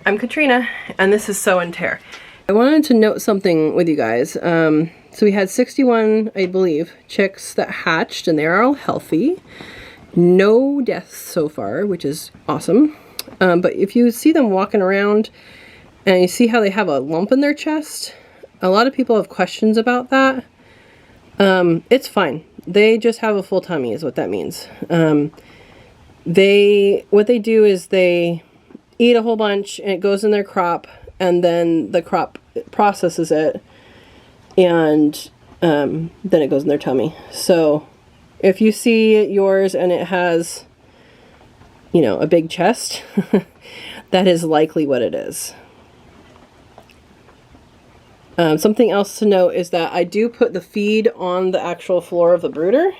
I'm Katrina, and this is Sew and Tare. I wanted to note something with you guys. So we had 61, I believe, chicks that hatched, and they're all healthy. No deaths so far, which is awesome. But if you see them walking around, and you see how they have a lump in their chest, a lot of people have questions about that. It's fine. They just have a full tummy is what that means. What they do is they eat a whole bunch and it goes in their crop, and then the crop processes it, and then it goes in their tummy. So if you see yours and it has, you know, a big chest, that is likely what it is. Something else to note is that I do put the feed on the actual floor of the brooder.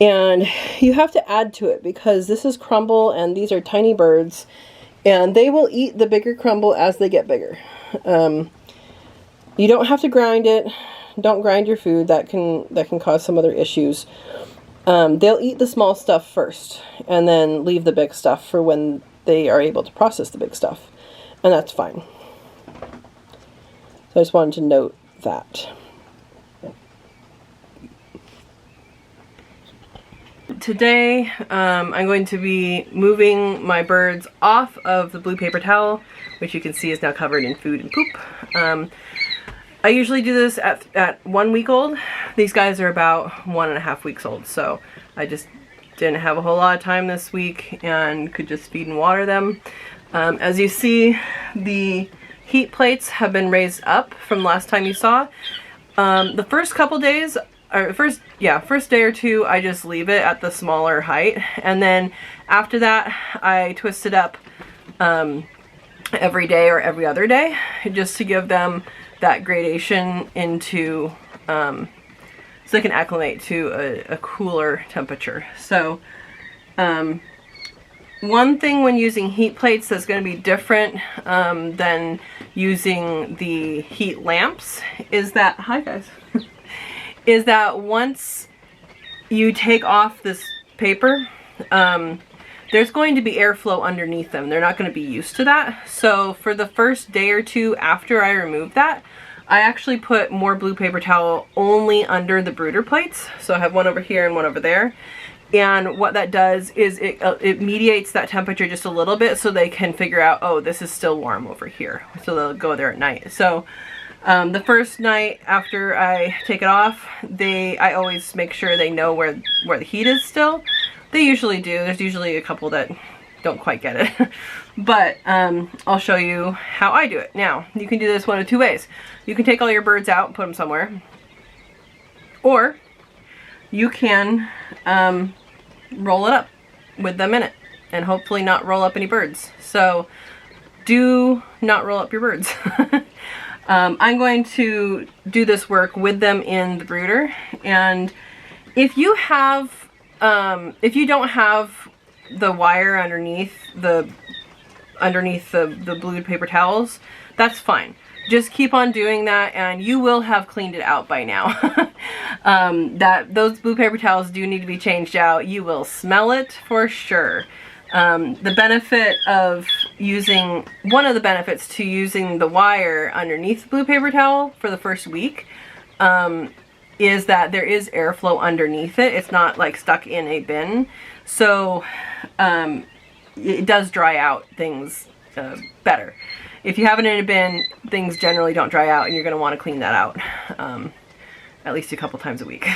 And you have to add to it because this is crumble and these are tiny birds, and they will eat the bigger crumble as they get bigger. You don't have to grind it. Don't grind your food. That can cause some other issues. They'll eat the small stuff first and then leave the big stuff for when they are able to process the big stuff. And that's fine. So I just wanted to note that. Today, I'm going to be moving my birds off of the blue paper towel, which you can see is now covered in food and poop. I usually do this at 1 week old. These guys are about 1.5 weeks old, so I just didn't have a whole lot of time this week and could just feed and water them. As you see, the heat plates have been raised up from last time you saw. The first couple days, or first day or two, I just leave it at the smaller height, and then after that I twist it up every day or every other day, just to give them that gradation into so they can acclimate to a cooler temperature. So one thing when using heat plates that's going to be different than using the heat lamps is that, hi guys, is that once you take off this paper, there's going to be airflow underneath them. They're not going to be used to that. So for the first day or two after I remove that, I actually put more blue paper towel only under the brooder plates. So I have one over here and one over there. And what that does is it mediates that temperature just a little bit so they can figure out, oh, this is still warm over here. So they'll go there at night. So the first night after I take it off, I always make sure they know where the heat is still. They usually do. There's usually a couple that don't quite get it. But I'll show you how I do it. Now, you can do this one of two ways. You can take all your birds out and put them somewhere. Or you can roll it up with them in it and hopefully not roll up any birds. So do not roll up your birds. I'm going to do this work with them in the brooder, and if you don't have the wire underneath the blue paper towels, that's fine. Just keep on doing that and you will have cleaned it out by now. Those blue paper towels do need to be changed out. You will smell it for sure. The benefit of one of the benefits to using the wire underneath the blue paper towel for the first week is that there is airflow underneath it. It's not like stuck in a bin. So it does dry out things better. If you have it in a bin, things generally don't dry out and you're going to want to clean that out at least a couple times a week.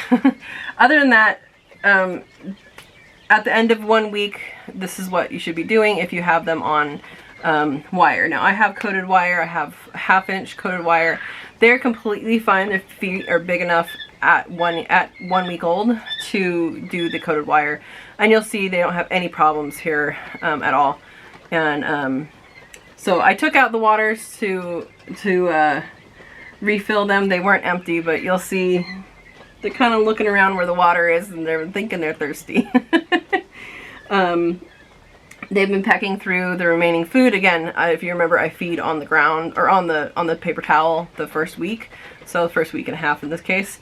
Other than that, at the end of 1 week, this is what you should be doing if you have them on wire. Now I have coated wire, I have 1/2 inch coated wire. They're completely fine. Their feet are big enough at 1 week old to do the coated wire. And you'll see they don't have any problems here at all. And so I took out the waters to refill them. They weren't empty, but you'll see they're kind of looking around where the water is and they're thinking they're thirsty. They've been pecking through the remaining food. Again, if you remember, I feed on the ground or on the paper towel the first week. So the first week and a half in this case.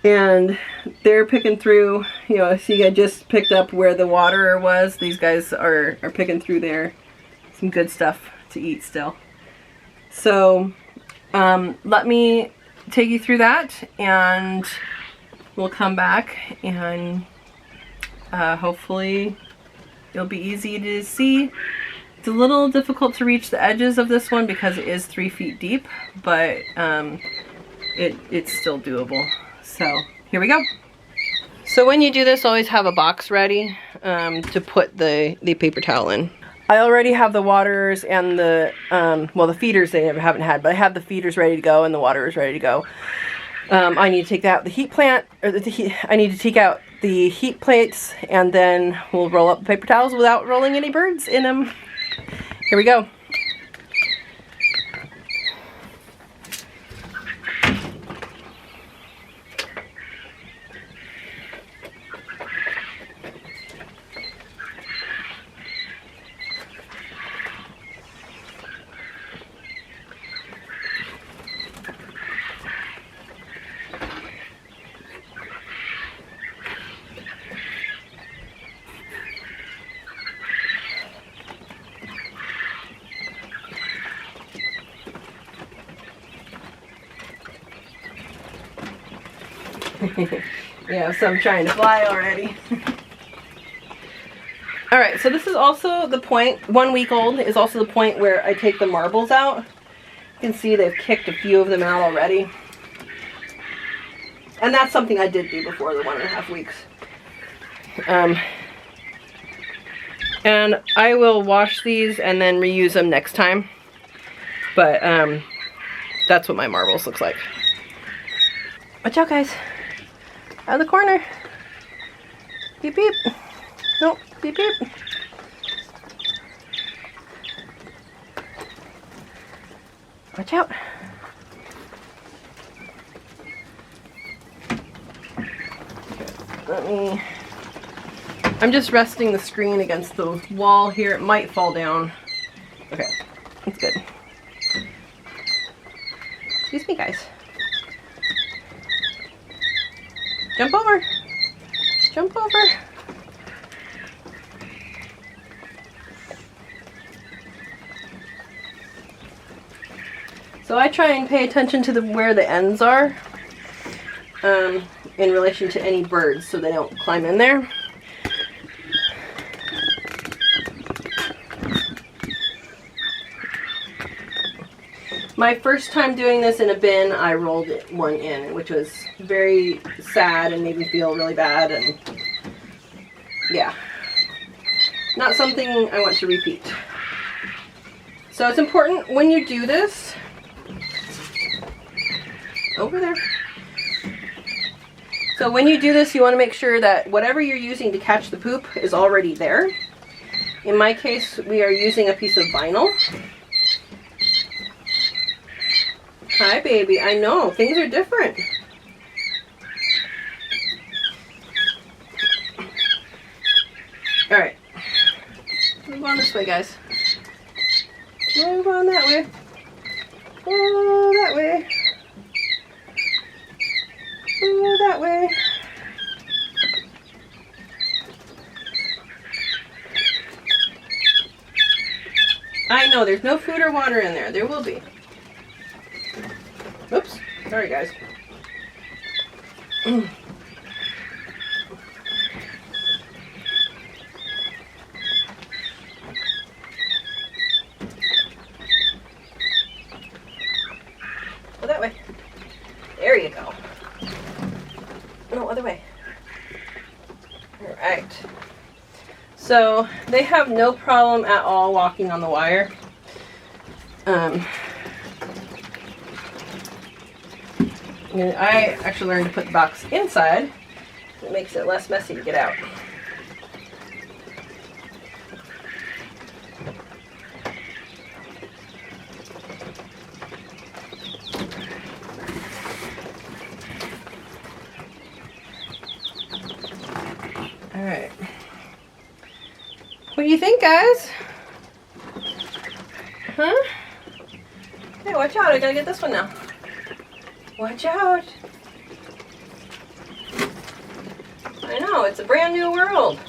And they're picking through, you know, see I just picked up where the water was. These guys are picking through there. some good stuff to eat still. So let me take you through that, and we'll come back, and hopefully it'll be easy to see. It's a little difficult to reach the edges of this one because it is 3 feet deep, but it's still doable. So here we go. So when you do this, always have a box ready to put the paper towel in. I already have the waters and the, well, the feeders they haven't had, but I have the feeders ready to go and the water is ready to go. I need to take out the heat plant, or I need to take out the heat plates, and then we'll roll up the paper towels without rolling any birds in them. Here we go. Yeah, some trying to fly already. Alright, so this is also the point, 1 week old is also the point where I take the marbles out. You can see they've kicked a few of them out already. And that's something I did do before the 1.5 weeks. And I will wash these and then reuse them next time. But that's what my marbles looks like. Watch out, guys. Out of the corner. Beep, beep. Nope, beep, beep. Watch out. I'm just resting the screen against the wall here. It might fall down. Okay, that's good. Excuse me, guys. Jump over. Jump over. So I try and pay attention to where the ends are in relation to any birds so they don't climb in there. My first time doing this in a bin, I rolled one in, which was very sad and made me feel really bad, and yeah, not something I want to repeat. So it's important when you do this, over there. So when you do this, you want to make sure that whatever you're using to catch the poop is already there. In my case, we are using a piece of vinyl. Hi, baby. I know, things are different. Alright. Move on this way, guys. Move on that way. Oh, that way. Oh, that way. I know, there's no food or water in there. There will be. Oops. Sorry, guys. Go that way. There you go. No, other way. Alright. So, they have no problem at all walking on the wire. I actually learned to put the box inside. It makes it less messy to get out. Alright. What do you think, guys? Huh? Hey, watch out. I gotta get this one now. Watch out. I know, it's a brand new world.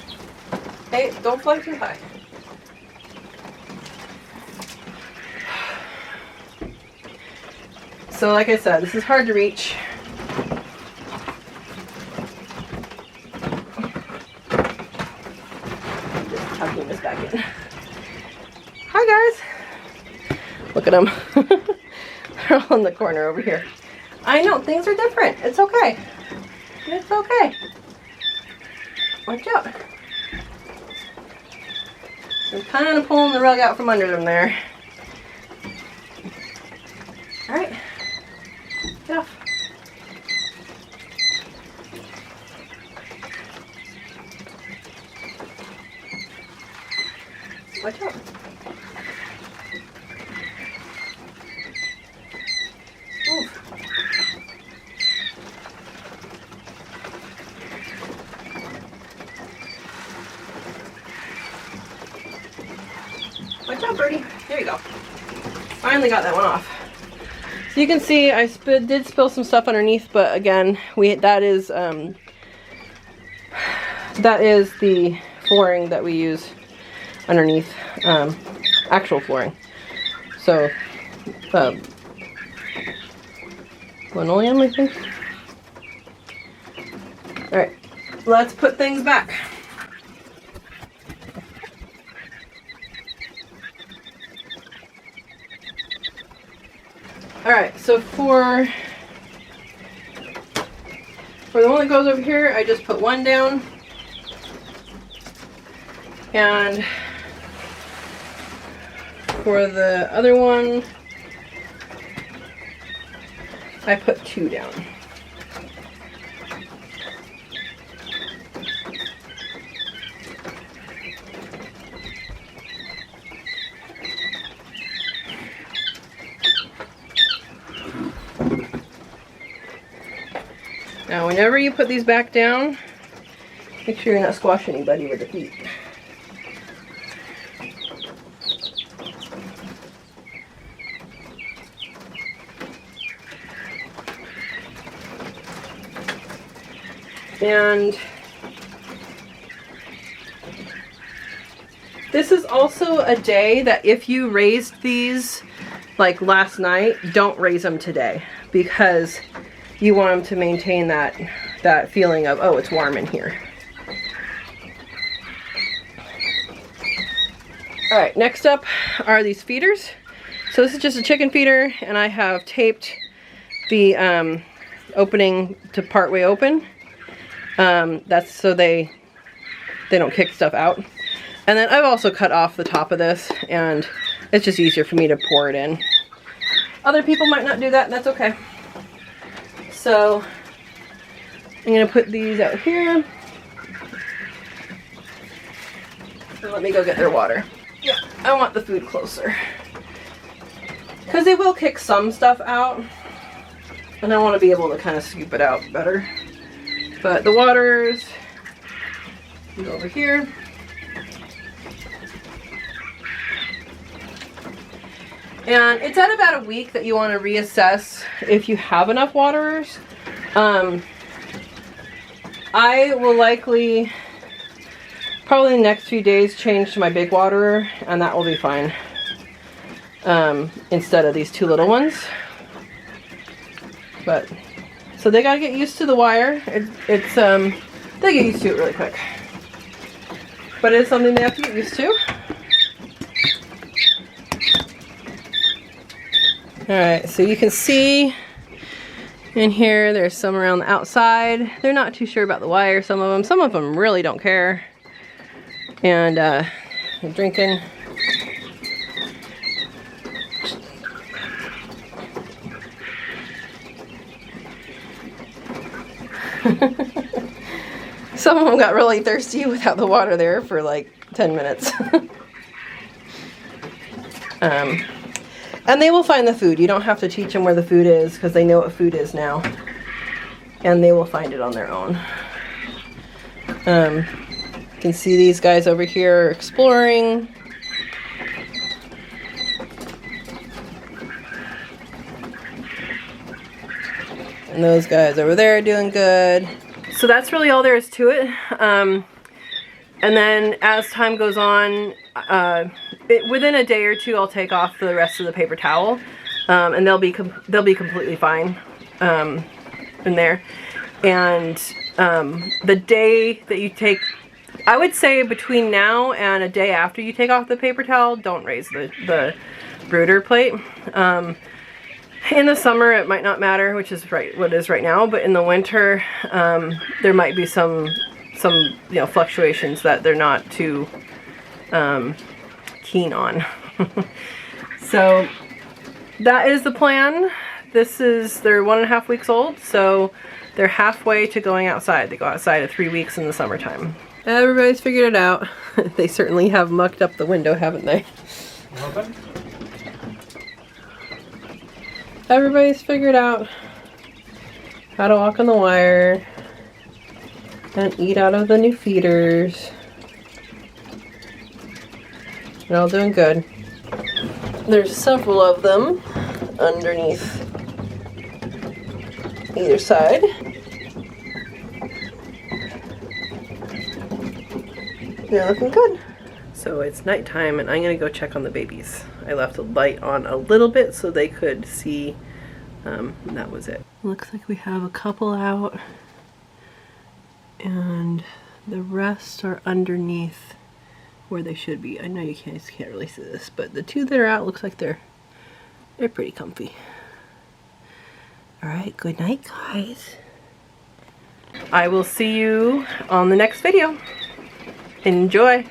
Hey, don't fly too high. So like I said, this is hard to reach. Just tucking this back in. Hi guys! Look at them. They're all in the corner over here. I know, things are different. It's okay. It's okay. Watch out. I'm kind of pulling the rug out from under them there. Alright. Get off. Watch out. Move. Watch out, birdie. There you go. Finally got that one off. So you can see I did spill some stuff underneath, but again, that is the flooring that we use underneath, actual flooring. So linoleum, I think. All right, let's put things back. Alright, so for the one that goes over here, I just put one down. And for the other one, I put two down. Now, whenever you put these back down, make sure you're not squashing anybody with the feet. And this is also a day that if you raised these like last night, don't raise them today, because you want them to maintain that feeling of, oh, it's warm in here. All right, next up are these feeders. So this is just a chicken feeder, and I have taped the opening to partway open. That's so they don't kick stuff out. And then I've also cut off the top of this, and it's just easier for me to pour it in. Other people might not do that, and that's okay. So I'm going to put these out here. And let me go get their water. Yeah, I want the food closer, because they will kick some stuff out, and I want to be able to kind of scoop it out better. But the waters go over here. And it's at about a week that you want to reassess if you have enough waterers. I will likely, probably in the next few days, change to my big waterer, and that will be fine. Instead of these two little ones. But, so they gotta get used to the wire. They get used to it really quick. But it's something they have to get used to. Alright, so you can see in here there's some around the outside. They're not too sure about the wire, some of them really don't care. And they're drinking. Some of them got really thirsty without the water there for like 10 minutes. And they will find the food. You don't have to teach them where the food is, because they know what food is now. And they will find it on their own. You can see these guys over here exploring. And those guys over there are doing good. So that's really all there is to it. And then as time goes on, within a day or two, I'll take off the rest of the paper towel. and they'll be completely fine in there. And the day that you take, I would say between now and a day after you take off the paper towel, don't raise the brooder plate. In the summer it might not matter, which is what it is right now, but in the winter there might be some fluctuations that they're not too keen on. So that is the plan. They're 1.5 weeks old, so they're halfway to going outside. They go outside at 3 weeks in the summertime. Everybody's figured it out. They certainly have mucked up the window, haven't they? Okay. Everybody's figured out how to walk on the wire and eat out of the new feeders. They're all doing good. There's several of them underneath either side. They're looking good. So it's nighttime and I'm gonna go check on the babies. I left the light on a little bit so they could see, and that was it. Looks like we have a couple out and the rest are underneath where they should be. I know you can't really see this, but the two that are out looks like they're pretty comfy. All right, good night, guys. I will see you on the next video. Enjoy.